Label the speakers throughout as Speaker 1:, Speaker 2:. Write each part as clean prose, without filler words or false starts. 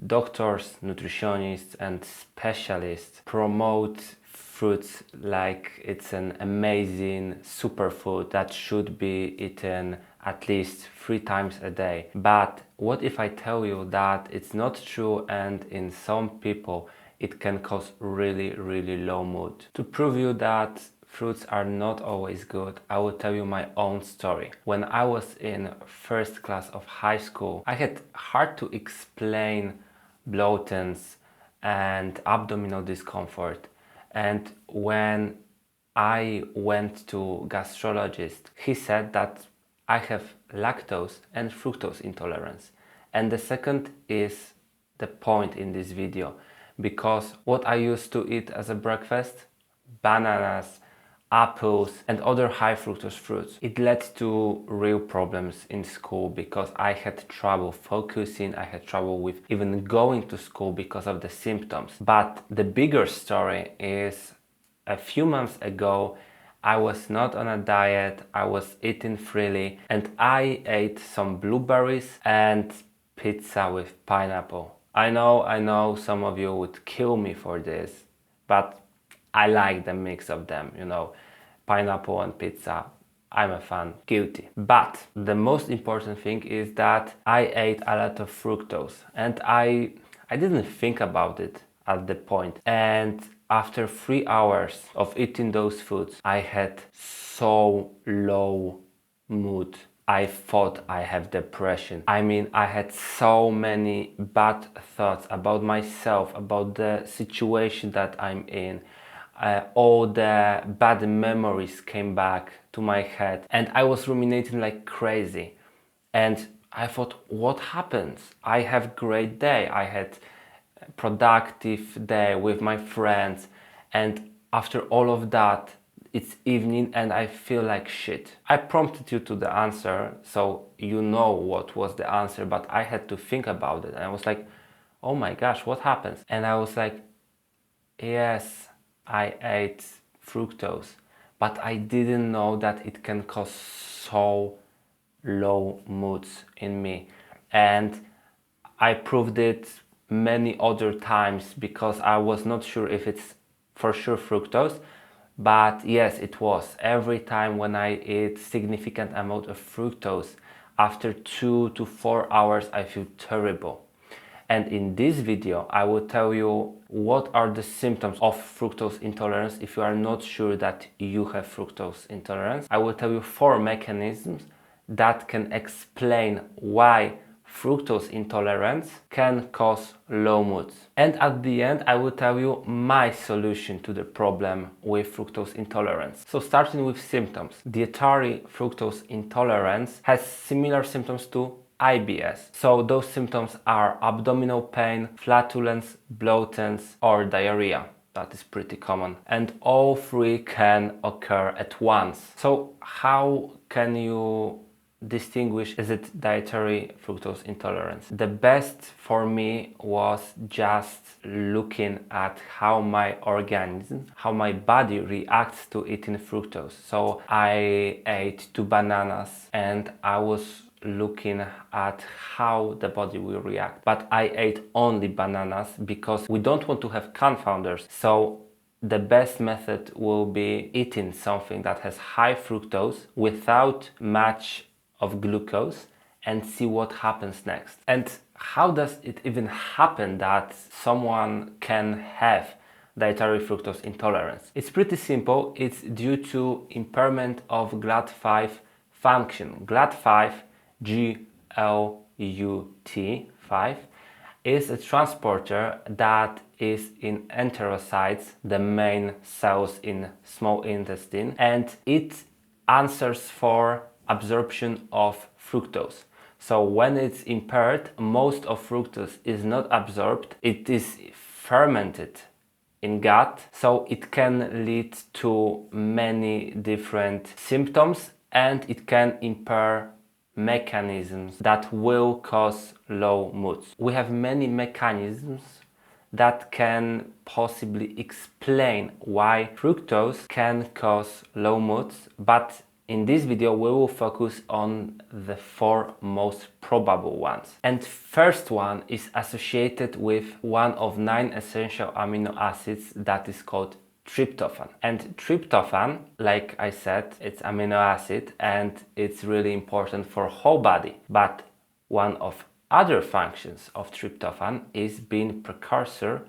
Speaker 1: doctors, nutritionists and specialists promote fruits like it's an amazing superfood that should be eaten at least 3 times a day. But what if I tell you that it's not true, and in some people it can cause really low mood? To prove you that fruits are not always good, I will tell you my own story. When I was in first class of high school, I had hard to explain bloatings and abdominal discomfort. And when I went to gastrologist, he said that I have lactose and fructose intolerance. And the second is the point in this video, because what I used to eat as a breakfast, bananas, apples and other high fructose fruits, it led to real problems in school because I had trouble focusing, I had trouble with even going to school because of the symptoms. But the bigger story is a few months ago, I was not on a diet, I was eating freely, and I ate some blueberries and pizza with pineapple. I know some of you would kill me for this, but I like the mix of them, you know, pineapple and pizza. I'm a fan, guilty. But the most important thing is that I ate a lot of fructose, and I didn't think about it at the point. And after 3 hours of eating those foods, I had so low mood. I thought I have depression. I mean, I had so many bad thoughts about myself, about the situation that I'm in. All the bad memories came back to my head and I was ruminating like crazy. And I thought, what happens? I have great day. I had a productive day with my friends, and after all of that, it's evening and I feel like shit. I prompted you to the answer, so you know what was the answer, but I had to think about it. And I was like, oh my gosh, what happens? And I was like, yes, I ate fructose, but I didn't know that it can cause so low moods in me. And I proved it many other times because I was not sure if it's for sure fructose, but yes, it was. Every time when I eat significant amount of fructose, after 2 to 4 hours I feel terrible. And in this video I will tell you what are the symptoms of fructose intolerance if you are not sure that you have fructose intolerance. I will tell you 4 mechanisms that can explain why fructose intolerance can cause low moods. And at the end I will tell you my solution to the problem with fructose intolerance. So starting with symptoms. Dietary fructose intolerance has similar symptoms to IBS. So those symptoms are abdominal pain, flatulence, bloatings or diarrhea. That is pretty common. And all 3 can occur at once. So how can you distinguish, is it dietary fructose intolerance? The best for me was just looking at how my organism, how my body reacts to eating fructose. So I ate 2 bananas and I was looking at how the body will react. But I ate only bananas because we don't want to have confounders. So the best method will be eating something that has high fructose without much of glucose and see what happens next. And how does it even happen that someone can have dietary fructose intolerance? It's pretty simple. It's due to impairment of GLUT5 function. GLUT5, G-L-U-T5, is a transporter that is in enterocytes, the main cells in small intestine, and it answers for absorption of fructose. So when it's impaired, most of fructose is not absorbed, it is fermented in gut, so it can lead to many different symptoms and it can impair mechanisms that will cause low moods. We have many mechanisms that can possibly explain why fructose can cause low moods, but in this video we will focus on the 4 most probable ones. And first one is associated with one of 9 essential amino acids that is called tryptophan. And tryptophan, like I said, it's amino acid and it's really important for whole body. But one of other functions of tryptophan is being precursor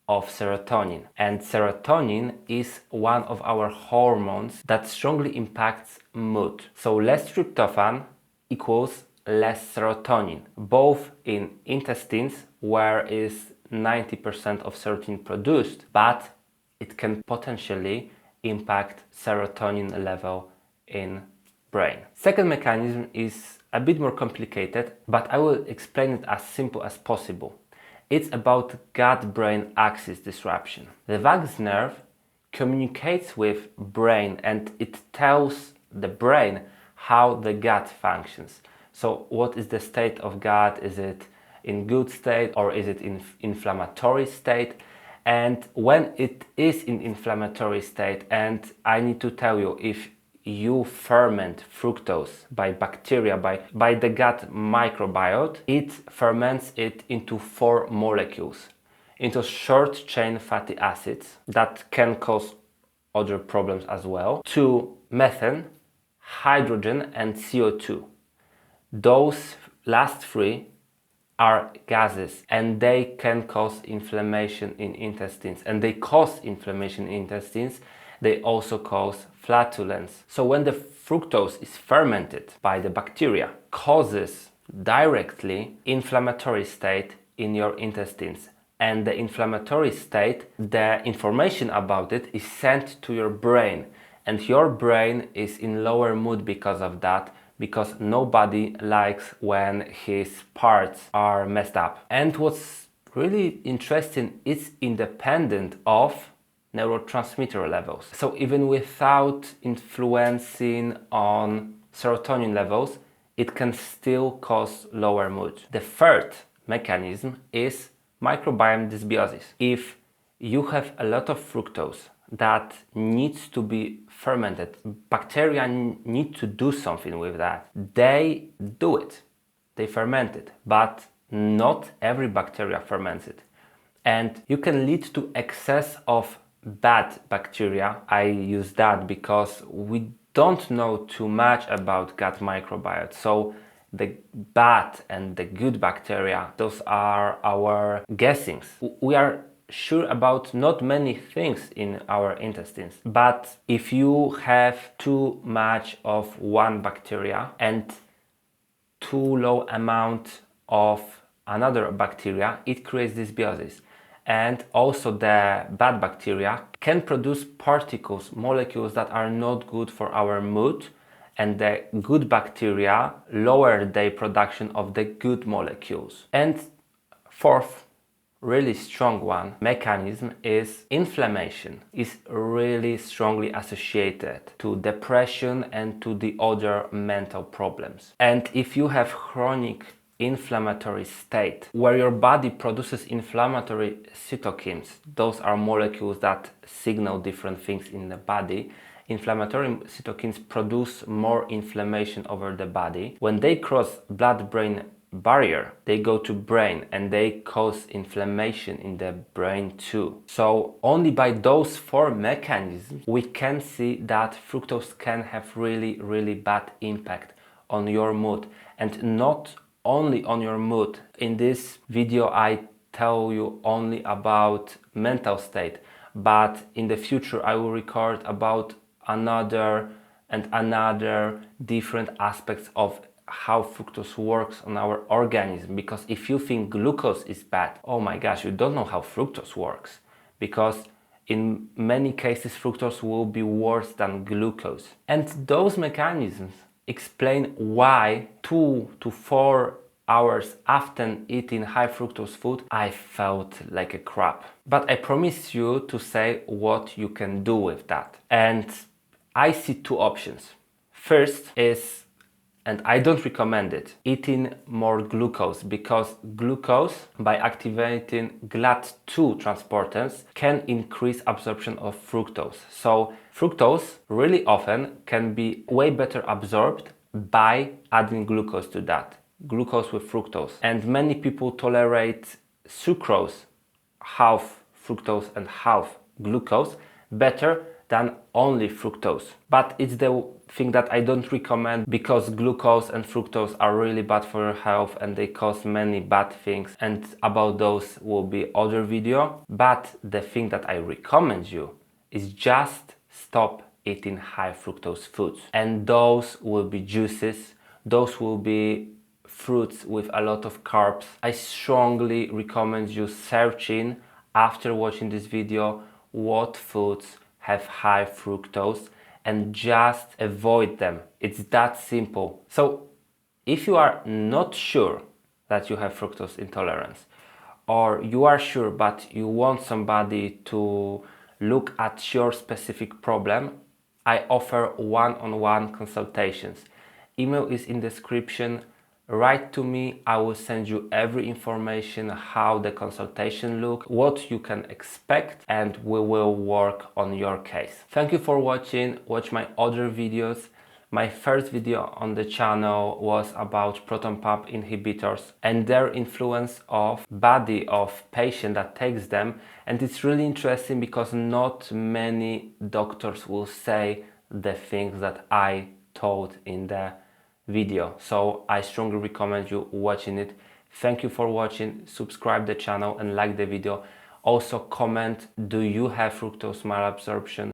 Speaker 1: of serotonin. And serotonin is one of our hormones that strongly impacts mood. So less tryptophan equals less serotonin, both in intestines, where is 90% of serotonin produced, but it can potentially impact serotonin level in brain. Second mechanism is a bit more complicated, but I will explain it as simple as possible. It's about gut-brain axis disruption. The vagus nerve communicates with brain and it tells the brain how the gut functions. So what is the state of gut? Is it in good state or is it in inflammatory state? And when it is in inflammatory state, and I need to tell you, if you ferment fructose by bacteria, by the gut microbiome, it ferments it into 4 molecules, into short chain fatty acids that can cause other problems as well, to methane, hydrogen and CO2. Those last 3 are gases and they can cause inflammation in intestines, and they cause inflammation in intestines. They also cause flatulence. So when the fructose is fermented by the bacteria, causes directly inflammatory state in your intestines, and the inflammatory state, the information about it is sent to your brain, and your brain is in lower mood because of that, because nobody likes when his parts are messed up. And what's really interesting, it's independent of neurotransmitter levels. So even without influencing on serotonin levels, it can still cause lower mood. The third mechanism is microbiome dysbiosis. If you have a lot of fructose that needs to be fermented, bacteria need to do something with that. They do it, they ferment it, but not every bacteria ferments it. And you can lead to excess of bad bacteria. I use that because we don't know too much about gut microbiome. So the bad and the good bacteria, those are our guessings. We are sure about not many things in our intestines, but if you have too much of one bacteria and too low amount of another bacteria, it creates dysbiosis. And also the bad bacteria can produce particles, molecules that are not good for our mood, and the good bacteria lower the production of the good molecules. And fourth, really strong one mechanism is inflammation. Is really strongly associated to depression and to the other mental problems. And if you have chronic inflammatory state where your body produces inflammatory cytokines, those are molecules that signal different things in the body. Inflammatory cytokines produce more inflammation over the body. When they cross blood-brain barrier, they go to brain and they cause inflammation in the brain too. So only by those 4 mechanisms we can see that fructose can have really bad impact on your mood, and not only on your mood. In this video I tell you only about mental state, but in the future I will record about another different aspects of how fructose works on our organism. Because if you think glucose is bad, oh my gosh, you don't know how fructose works, because in many cases fructose will be worse than glucose. And those mechanisms explain why 2 to 4 hours after eating high fructose food I felt like a crap. But I promise you to say what you can do with that. And I see 2 options. First is and I don't recommend it, eating more glucose, because glucose, by activating GLUT2 transporters, can increase absorption of fructose. So fructose really often can be way better absorbed by adding glucose to that. Glucose with fructose. And many people tolerate sucrose, half fructose and half glucose, better than only fructose. But it's the thing that I don't recommend, because glucose and fructose are really bad for your health and they cause many bad things, and about those will be other video. But the thing that I recommend you is just stop eating high fructose foods, and those will be juices, those will be fruits with a lot of carbs. I strongly recommend you searching after watching this video what foods have high fructose and just avoid them. It's that simple. So if you are not sure that you have fructose intolerance, or you are sure but you want somebody to look at your specific problem, I offer one-on-one consultations. Email is in description. Write to me, I will send you every information, how the consultation look, what you can expect, and we will work on your case. Thank you for watching. Watch my other videos. My first video on the channel was about proton pump inhibitors and their influence of body of patient that takes them, and it's really interesting because not many doctors will say the things that I told in the video. So I strongly recommend you watching it. Thank you for watching. Subscribe the channel and like the video. Also comment, do you have fructose malabsorption?